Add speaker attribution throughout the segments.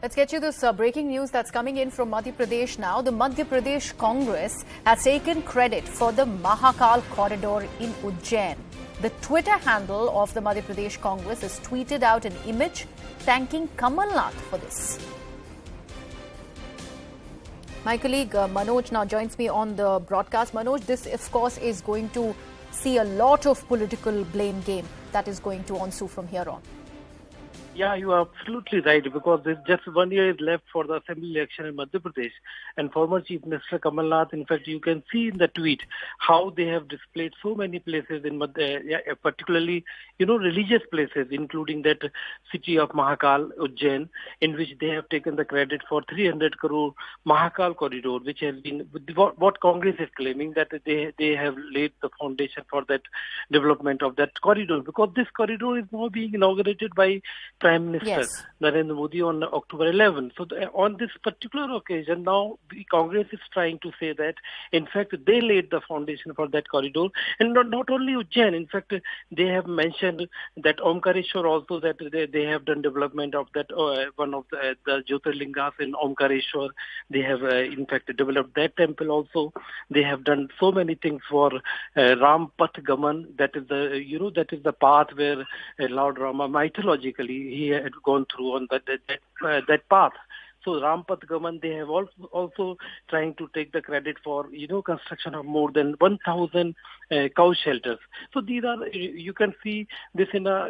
Speaker 1: Let's get you this breaking news that's coming in from Madhya Pradesh now. The Madhya Pradesh Congress has taken credit for the Mahakal corridor in Ujjain. The Twitter handle of the Madhya Pradesh Congress has tweeted out an image thanking Kamal Nath for this. My colleague Manoj now joins me on the broadcast. Manoj, this of course is going to see a lot of political blame game that is going to ensue from here on.
Speaker 2: Yeah, you are absolutely right, because there's just 1 year is left for the assembly election in Madhya Pradesh. And former Chief Minister Kamal Nath, in fact, you can see in the tweet how they have displayed so many places in particularly, religious places, including that city of Mahakal, Ujjain, in which they have taken the credit for 300 crore Mahakal corridor, which has been what Congress is claiming, that they have laid the foundation for that development of that corridor, because this corridor is now being inaugurated by Prime Minister Narendra Modi on October 11. So on this particular occasion, now the Congress is trying to say that, in fact, they laid the foundation for that corridor. And not only Ujjain, in fact, they have mentioned that Omkareshwar also, that they have done development of that, one of the Jyotirlingas in Omkareshwar. They have, in fact, developed that temple also. They have done so many things for Ram Path Gaman. That is the path where Lord Rama mythologically he had gone through on that path. So Ram Path Gaman, they have also trying to take the credit for, construction of more than 1,000 cow shelters. So these are, you can see this in a,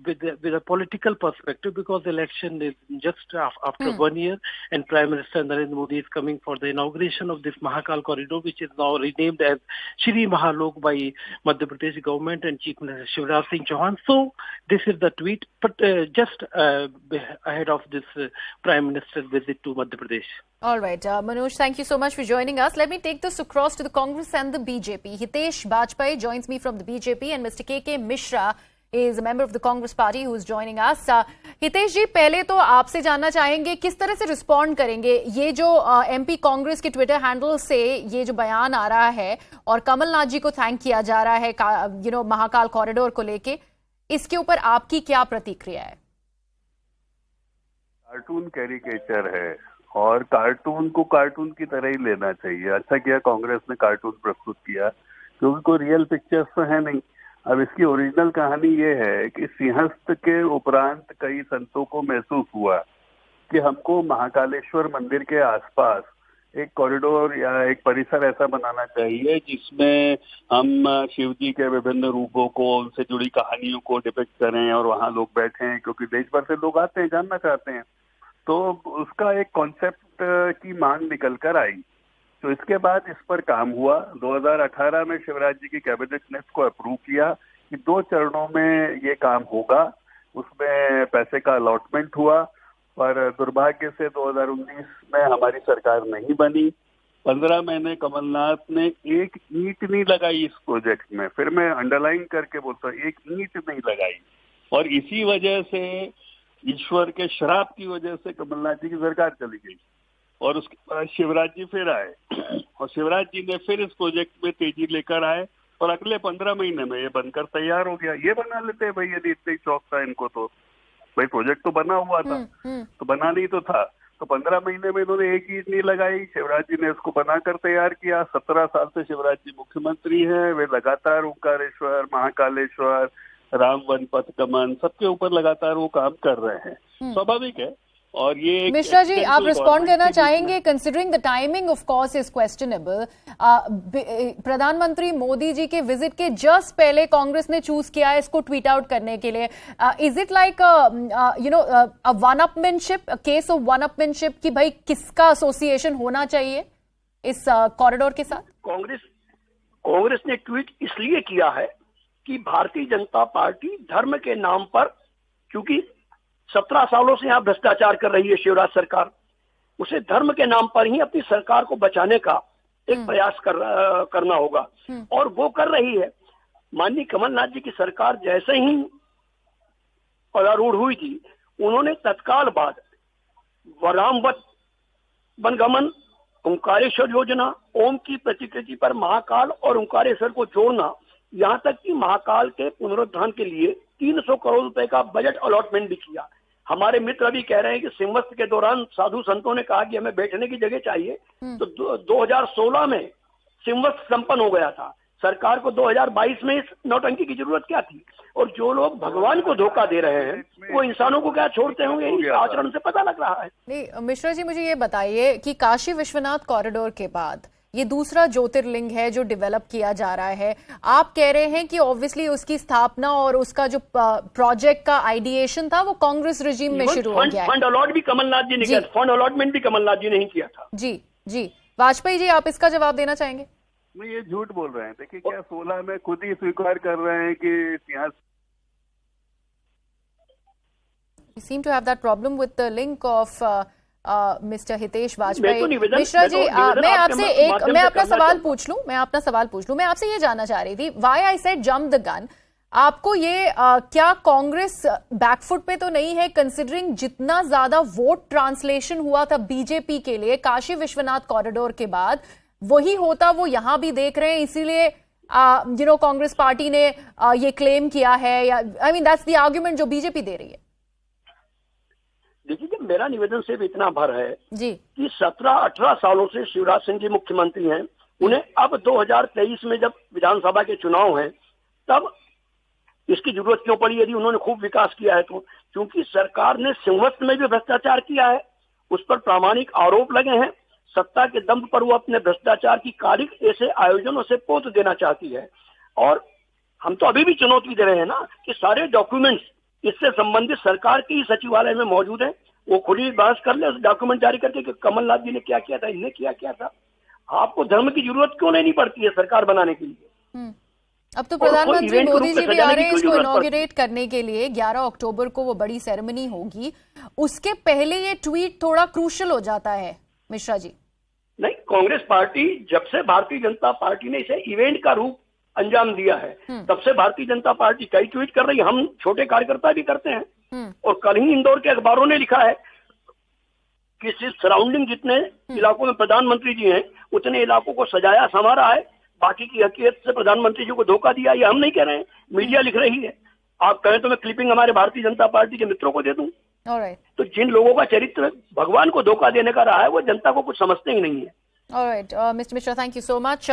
Speaker 2: with a political perspective, because the election is just after 1 year, and Prime Minister Narendra Modi is coming for the inauguration of this Mahakal corridor, which is now renamed as Shri Mahalok by Madhya Pradesh government and Chief Minister Shivraj Singh Chauhan. So this is the tweet, but just ahead of this Prime Minister's visit to Madhya Pradesh.
Speaker 1: All right, Manoj, thank you so much for joining us. Let me take this across to the Congress and the BJP. Hitesh Bajpai joins me from the BJP, and Mr. KK Mishra is a member of the Congress party who is joining us. Hitesh जी, पहले तो आपसे जानना चाहेंगे किस तरह से respond करेंगे ये जो एमपी कांग्रेस के ट्विटर हैंडल से ये जो बयान आ रहा है और कमलनाथ जी को थैंक किया जा रहा है महाकाल कॉरिडोर को लेके, इसके ऊपर आपकी क्या प्रतिक्रिया है?
Speaker 3: कार्टून कैरिकेचर है और कार्टून को कार्टून की तरह ही लेना चाहिए. अच्छा किया कांग्रेस ने कार्टून प्रस्तुत किया, क्योंकि कोई रियल पिक्चर्स तो है नहीं. अब इसकी ओरिजिनल कहानी ये है कि सिंहस्थ के उपरांत कई संतों को महसूस हुआ कि हमको महाकालेश्वर मंदिर के आसपास एक कॉरिडोर या एक परिसर ऐसा बनाना चाहिए जिसमें हम शिव जी के विभिन्न रूपों को, उनसे जुड़ी कहानियों को डिपिक्ट करें और वहाँ लोग बैठें, क्योंकि देश भर से लोग आते हैं, जानना चाहते हैं. तो उसका एक कॉन्सेप्ट की मांग निकल कर आई. तो इसके बाद इस पर काम हुआ. 2018 में शिवराज जी की कैबिनेट ने इसको अप्रूव किया कि 2 चरणों में ये काम होगा. उसमें पैसे का अलॉटमेंट हुआ, पर दुर्भाग्य से 2019 में हमारी सरकार नहीं बनी. 15 महीने कमलनाथ ने एक ईंट नहीं लगाई इस प्रोजेक्ट में. फिर मैं अंडरलाइन करके बोलता हूँ, एक ईंट नहीं लगाई. और इसी वजह से, ईश्वर के श्राप की वजह से कमलनाथ जी की सरकार चली गई और उसके बाद शिवराज जी फिर आए और शिवराज जी ने फिर इस प्रोजेक्ट में तेजी लेकर आए और अगले 15 महीने में ये बनकर तैयार हो गया. ये बना लेते हैं भाई, यदि इतने शौक था इनको तो. भाई प्रोजेक्ट तो बना हुआ था, तो बनाना ही तो था. तो 15 महीने में इन्होंने एक ईंट नहीं लगाई. शिवराज जी ने इसको बनाकर तैयार किया. 17 साल से शिवराज जी मुख्यमंत्री हैं. वे लगातार ओंकारेश्वर, महाकालेश्वर, राम वन पथ गमन, सबके ऊपर लगातार वो काम कर रहे हैं. स्वाभाविक है. और ये
Speaker 1: मिश्रा जी, आप रिस्पॉन्ड करना चाहेंगे? Considering the timing of course is questionable. प्रधानमंत्री मोदी जी के विजिट के जस्ट पहले कांग्रेस ने चूज किया है इसको ट्वीट आउट करने के लिए. Is it like a one upmanship, case of one upmanship कि भाई किसका एसोसिएशन होना चाहिए इस कॉरिडोर के साथ?
Speaker 4: कांग्रेस ने ट्वीट इसलिए किया है कि भारतीय जनता पार्टी धर्म के नाम पर, क्योंकि 17 सालों से यहाँ भ्रष्टाचार कर रही है शिवराज सरकार, उसे धर्म के नाम पर ही अपनी सरकार को बचाने का एक प्रयास करना होगा और वो कर रही है. माननीय कमलनाथ जी की सरकार जैसे ही पदारूढ़ हुई थी, उन्होंने तत्काल बाद रामवत वनगमन, ओंकारेश्वर योजना, ओम की प्रतिकृति पर महाकाल और ओंकारेश्वर को जोड़ना, यहाँ तक कि महाकाल के पुनरुद्धार के लिए 300 करोड़ रुपए का बजट अलॉटमेंट भी किया. हमारे मित्र अभी कह रहे हैं कि सिंहस्थ के दौरान साधु संतों ने कहा कि हमें बैठने की जगह चाहिए, तो 2016 में सिंहस्थ संपन्न हो गया था। सरकार को 2022 में इस नौटंकी की जरूरत क्या थी? और जो लोग भगवान को धोखा दे रहे हैं वो इंसानों को क्या छोड़ते होंगे, इस आचरण से पता लग रहा है।
Speaker 1: नहीं मिश्रा जी, मुझे ये बताइए कि काशी विश्वनाथ कॉरिडोर के बाद ये दूसरा ज्योतिर्लिंग है जो डेवलप किया जा रहा है। आप कह रहे हैं कि ऑब्वियसली उसकी स्थापना और उसका जो प्रोजेक्ट का आइडिएशन था वो कांग्रेस रिजीम में शुरू हो गया है।
Speaker 4: फंड अलॉट भी कमलनाथ जी ने किया, फंड अलॉटमेंट भी कमलनाथ जी ने ही किया था।
Speaker 1: जी वाजपेयी जी, आप इसका जवाब देना चाहेंगे?
Speaker 3: मैं ये झूठ बोल रहे हैं। देखिए क्या 16 में खुद ही स्वीकार कर रहे हैं कि इतिहास
Speaker 1: You seem to have that problem with the link of Mr. Hitesh Vajpayee. Mishra ji, मैं अपना सवाल पूछ लूं, मैं आपसे ये जानना चाह रही थी, why I said jump the gun। आपको ये क्या कांग्रेस बैकफुट पे तो नहीं है, कंसिडरिंग जितना ज्यादा वोट ट्रांसलेशन हुआ था बीजेपी के लिए काशी विश्वनाथ कॉरिडोर के बाद, वही होता वो यहां भी देख रहे हैं, इसीलिए कांग्रेस पार्टी ने ये क्लेम किया है, या I mean that's the argument जो बीजेपी दे रही है।
Speaker 4: देखिए, मेरा निवेदन सिर्फ इतना भर है
Speaker 1: जी
Speaker 4: कि 17-18 सालों से शिवराज सिंह जी मुख्यमंत्री हैं, उन्हें अब 2023 में जब विधानसभा के चुनाव हैं तब इसकी जरूरत क्यों पड़ी? यदि उन्होंने खूब विकास किया है तो क्योंकि सरकार ने सिंहस्थ में भी भ्रष्टाचार किया है, उस पर प्रामाणिक आरोप लगे हैं। सत्ता के दम पर वो अपने भ्रष्टाचार की कारिक ऐसे आयोजनों से पोत देना चाहती है। और हम तो अभी भी चुनौती दे रहे हैं ना कि सारे डॉक्यूमेंट्स इससे संबंधित सरकार के ही सचिवालय में मौजूद है, वो खुद ही बहस कर ले, डॉक्यूमेंट जारी करके कि कमलनाथ जी ने क्या किया था, इन्हें क्या किया था। आपको धर्म की जरूरत क्यों लेनी पड़ती है सरकार बनाने के लिए?
Speaker 1: अब तो प्रधानमंत्री मोदी जी भी आ रहे हैं इसको इनॉग्रेट करने के लिए। 11 अक्टूबर को वो बड़ी सेरेमनी होगी, उसके पहले ये ट्वीट थोड़ा क्रूशल हो जाता है मिश्रा जी।
Speaker 4: नहीं, कांग्रेस पार्टी जब से भारतीय जनता पार्टी ने इसे इवेंट का रूप अंजाम दिया है तब से भारतीय जनता पार्टी कई ट्वीट कर रही है, हम छोटे कार्यकर्ता भी करते हैं। और कल ही इंदौर के अखबारों ने लिखा है कि सिर्फ सराउंडिंग जितने इलाकों में प्रधानमंत्री जी हैं उतने इलाकों को सजाया संवारा है, बाकी की हकीकत से प्रधानमंत्री जी को धोखा दिया, ये हम नहीं कह रहे हैं, मीडिया लिख रही है। आप कहें तो मैं क्लिपिंग हमारे भारतीय जनता पार्टी के मित्रों को दे दूं। तो जिन लोगों का चरित्र भगवान को धोखा देने का रहा है वो जनता को कुछ समझते ही नहीं है।
Speaker 1: All right, Mr. Mishra, thank you so much.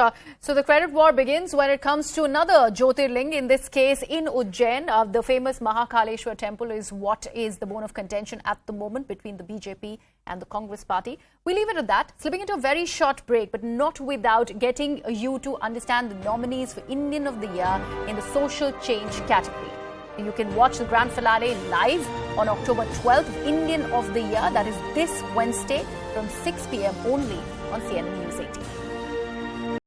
Speaker 1: So the credit war begins when it comes to another Jyotirling, in this case in Ujjain. The famous Mahakaleshwar temple is what is the bone of contention at the moment between the BJP and the Congress party. We leave it at that, slipping into a very short break, but not without getting you to understand the nominees for Indian of the Year in the social change category. You can watch the grand finale live on October 12th, Indian of the Year. That is this Wednesday from 6 p.m. only on CNN News 18.